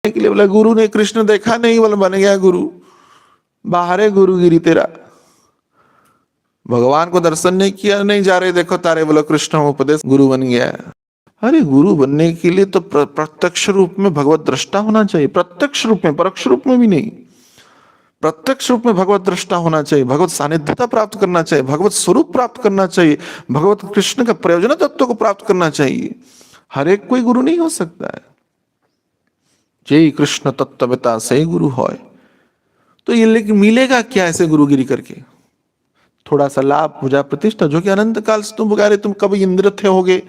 के लिए बोला गुरु ने कृष्ण देखा नहीं, बोला बन गया गुरु, बाहर है गुरुगिरी तेरा। भगवान को दर्शन नहीं किया, नहीं जा रहे देखो तारे, बोला कृष्ण उपदेश, गुरु बन गया। अरे गुरु बनने के लिए तो प्रत्यक्ष रूप में भगवत दृष्टा होना चाहिए, प्रत्यक्ष रूप में, परोक्ष रूप में भी नहीं, प्रत्यक्ष रूप में भगवत दृष्टा होना चाहिए, भगवत सानिध्यता प्राप्त करना चाहिए, भगवत स्वरूप प्राप्त करना चाहिए, भगवत कृष्ण का प्रयोजन तत्व को प्राप्त करना चाहिए। हर एक कोई गुरु नहीं हो सकता है। जय कृष्ण तत्वता से गुरु होय। तो ये लेकिन मिलेगा क्या ऐसे गुरुगिरी करके? थोड़ा सा लाभ, पूजा प्रतिष्ठा, जो कि अनंत काल से तुम पुकारे, तुम कभी इंद्र थे होगे,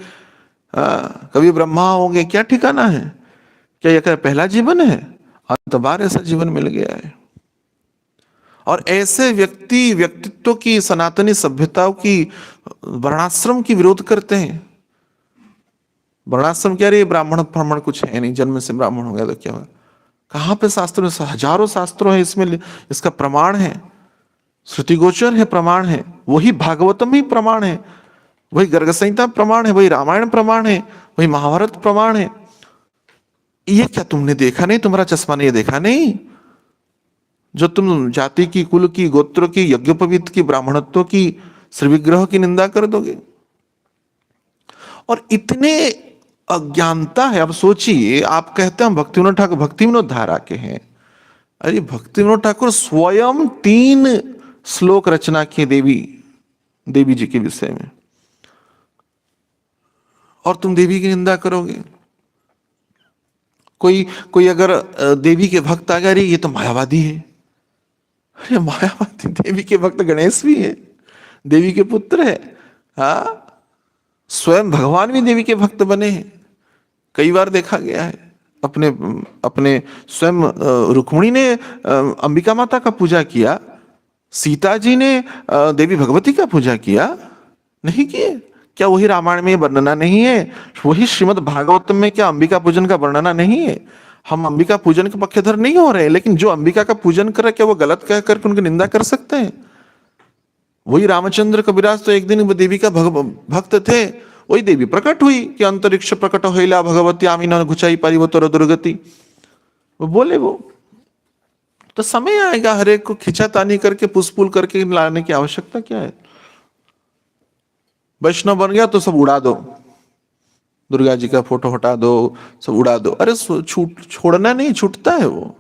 कभी ब्रह्मा होगे, क्या ठिकाना है? क्या यह पहला जीवन है? अंत बार ऐसा जीवन मिल गया है। और ऐसे व्यक्तित्व की, सनातनी सभ्यताओं की, वर्णाश्रम की विरोध करते हैं। वर्णाश्रम क्या रे, ब्राह्मण ब्राह्मण कुछ है नहीं, जन्म से ब्राह्मण हो गया तो क्या हुआ? कहां पे शास्त्र में? हजारों शास्त्रों है इसमें, इसका प्रमाण है, श्रुति गोचर है, प्रमाण है। वही भागवतम ही प्रमाण है, वही गर्ग संहिता प्रमाण है, वही रामायण प्रमाण है, वही महाभारत प्रमाण है। ये क्या तुमने देखा नहीं? तुम्हारा चश्मा ने ये देखा नहीं? जो तुम जाति की, कुल की, गोत्र की, यज्ञोपवीत की, ब्राह्मणत्व की, श्री विग्रह की निंदा कर दोगे। और इतने अज्ञानता है। अब सोचिए, आप कहते हैं भक्ति विनोद ठाकुर भक्ति विनोद धारा के हैं। अरे भक्ति विनोद ठाकुर स्वयं 3 श्लोक रचना किए देवी जी के विषय में, और तुम देवी की निंदा करोगे? कोई अगर देवी के भक्त आ गया, अरे ये तो मायावादी है। अरे मायावादी? देवी के भक्त गणेश भी है, देवी के पुत्र है। हाँ, स्वयं भगवान भी देवी के भक्त बने हैं, कई बार देखा गया है। अपने स्वयं रुक्मिणी ने अंबिका माता का पूजा किया, सीता जी ने देवी भगवती का पूजा किया, नहीं किए? क्या वही रामायण में वर्णना नहीं है? वही श्रीमद् भागवत में क्या अंबिका पूजन का वर्णना नहीं है? हम अंबिका पूजन के पक्षधर नहीं हो रहे, लेकिन जो अंबिका का पूजन कर रहे, क्या वो गलत कह करके उनकी निंदा कर सकते हैं? वही रामचंद्र कविराज तो एक दिन देवी का भक्त थे, वही देवी प्रकट हुई कि अंतरिक्ष प्रकट होइला भगवती आमीन घुचाई परिवतर दुर्गति, वो बोले। वो तो समय आएगा, हर एक को खिंचातानी करके पुष्पुल करके लाने की आवश्यकता क्या है? वैष्णव बन गया तो सब उड़ा दो, दुर्गा जी का फोटो हटा दो, सब उड़ा दो। अरे छोड़ना नहीं, छूटता है वो।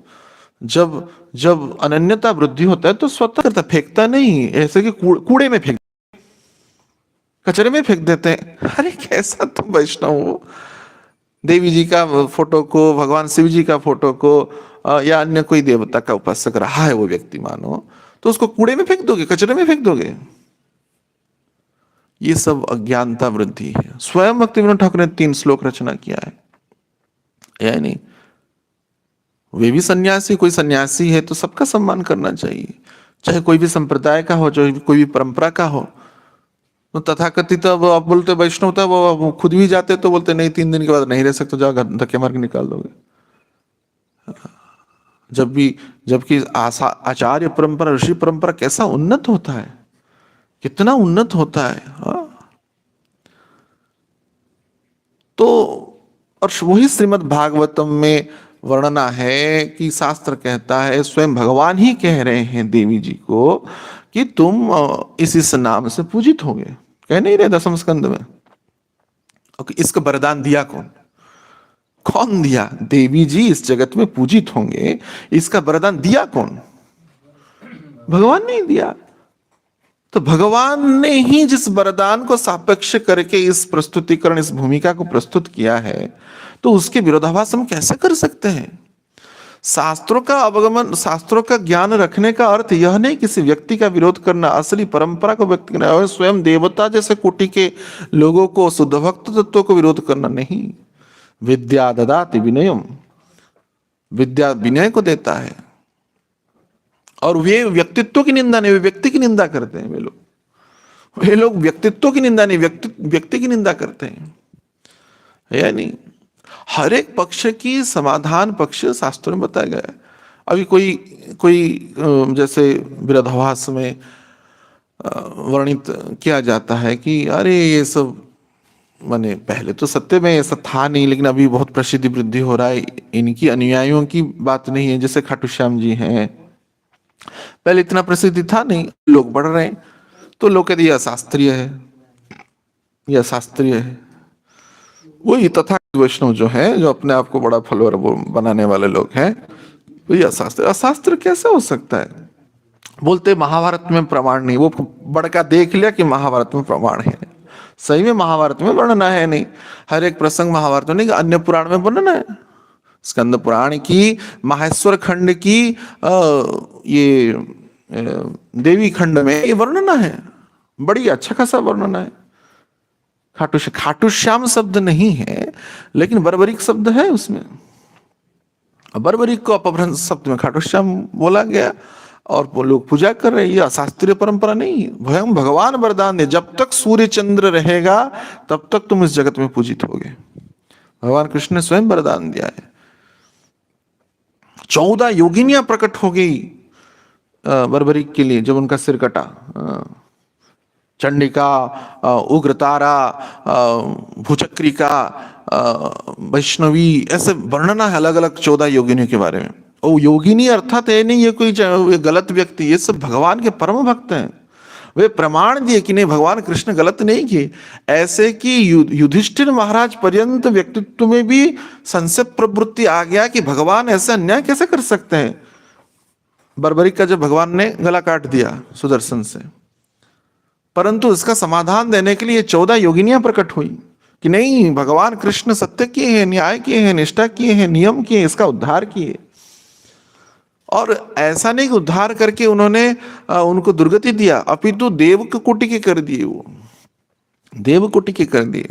जब अनन्यता वृद्धि होता है तो स्वतः करता, फेंकता नहीं ऐसे कि कूड़े में फेंक, कचरे में फेंक देते हैं। अरे कैसा तुम वैष्णव हो? देवी जी का फोटो को, भगवान शिव जी का फोटो को, या अन्य कोई देवता का उपासक रहा है वो व्यक्ति मानो, तो उसको कूड़े में फेंक दोगे, कचरे में फेंक दोगे? ये सब अज्ञानता वृद्धि है। स्वयं भक्ति विनोद ठाकुर ने 3 श्लोक रचना किया है, या नहीं? वे भी सन्यासी, कोई सन्यासी है तो सबका सम्मान करना चाहिए, चाहे कोई भी संप्रदाय का हो, चाहे कोई भी परंपरा का हो। तो तथाकथित अब आप बोलते वैष्णव था, वो खुद भी जाते तो बोलते नहीं 3 दिन के बाद नहीं रह सकते, जाओ धक्के मार के निकाल दोगे। जबकि आचार्य परंपरा, ऋषि परंपरा कैसा उन्नत होता है, कितना उन्नत होता है। हाँ? तो और वही श्रीमद् भागवतम में वर्णना है कि शास्त्र कहता है, स्वयं भगवान ही कह रहे हैं देवी जी को कि तुम इस नाम से पूजित होगे। कह नहीं रहे 10वें स्कंद में? इसका वरदान दिया कौन? कौन दिया? देवी जी इस जगत में पूजित होंगे, इसका वरदान दिया कौन? भगवान ने दिया। तो भगवान ने ही जिस वरदान को सापेक्ष करके इस प्रस्तुतिकरण, इस भूमिका को प्रस्तुत किया है, तो उसके विरोधाभास हम कैसे कर सकते हैं? शास्त्रों का अवगमन, शास्त्रों का ज्ञान रखने का अर्थ यह नहीं किसी व्यक्ति का विरोध करना, असली परंपरा को व्यक्त करना और स्वयं देवता जैसे कोटि के लोगों को, शुद्ध भक्त तत्वों को विरोध करना नहीं। विद्या ददाति विनयम, विद्या विनय को देता है। और वे व्यक्तित्व की निंदा नहीं, वे व्यक्ति की निंदा करते हैं। वे लोग व्यक्तित्व की निंदा नहीं, व्यक्ति की निंदा करते हैं, या नहीं? हर एक पक्ष की समाधान पक्ष शास्त्रों में बताया गया है। अभी कोई जैसे विरोधाभास में वर्णित किया जाता है कि अरे ये सब माने पहले तो सत्य में ऐसा था नहीं, लेकिन अभी बहुत प्रसिद्धि वृद्धि हो रहा है। इनकी अनुयायियों की बात नहीं है, जैसे खाटू श्याम जी हैं, पहले इतना प्रसिद्धि था नहीं, लोग बढ़ रहे हैं तो लोग कहते यह अशास्त्रीय है, यह अशास्त्रीय है। वही तथाकथित वैष्णव जो है, जो अपने आप को बड़ा फॉलोअर बनाने वाले लोग हैं, तो यह अशास्त्र, अशास्त्र कैसे हो सकता है? बोलते महाभारत में प्रमाण नहीं। वो बड़का देख लिया कि महाभारत में प्रमाण है, सही में महाभारत में वर्णना है नहीं। हर एक प्रसंग महाभारत में नहीं, अन्य पुराण में वर्णना है। स्कंद पुराण की, माहेश्वर खंड की, ये देवी खंड में ये वर्णना है, बड़ी अच्छा खासा वर्णना है। खाटू श्याम शब्द नहीं है, लेकिन बर्बरिक शब्द है उसमें। बर्बरिक को अपभ्रंश शब्द में खाटू श्याम बोला गया, और वो लोग पूजा कर रहे हैं। ये अशास्त्रीय परंपरा नहीं, स्वयं भगवान वरदान दे, जब तक सूर्य चंद्र रहेगा तब तक तुम इस जगत में पूजित होगे। भगवान कृष्ण ने स्वयं वरदान दिया है। 14 योगिनियां प्रकट हो गई बर्बरिक के लिए जब उनका सिर कटा। चंडिका, उग्रतारा, भूचक्रिका, वैष्णवी, ऐसे वर्णना है अलग अलग 14 योगिनियों के बारे में। और योगिनी अर्थात है नहीं ये कोई गलत व्यक्ति, ये सब भगवान के परम भक्त हैं। वे प्रमाण दिए कि नहीं, भगवान कृष्ण गलत नहीं किए। ऐसे कि युधिष्ठिर महाराज पर्यंत व्यक्तित्व में भी संशय प्रवृत्ति आ गया कि भगवान ऐसा अन्याय कैसे कर सकते हैं। बर्बरिक का जब भगवान ने गला काट दिया सुदर्शन से, परंतु इसका समाधान देने के लिए 14 योगिनियां प्रकट हुई कि नहीं, भगवान कृष्ण सत्य किए हैं, न्याय किए हैं, निष्ठा किए हैं, नियम किए, इसका उद्धार किए। और ऐसा नहीं कि उद्धार करके उन्होंने उनको दुर्गति दिया, अपितु देव कोटि के कर दिए, वो देव कोटि के कर दिए।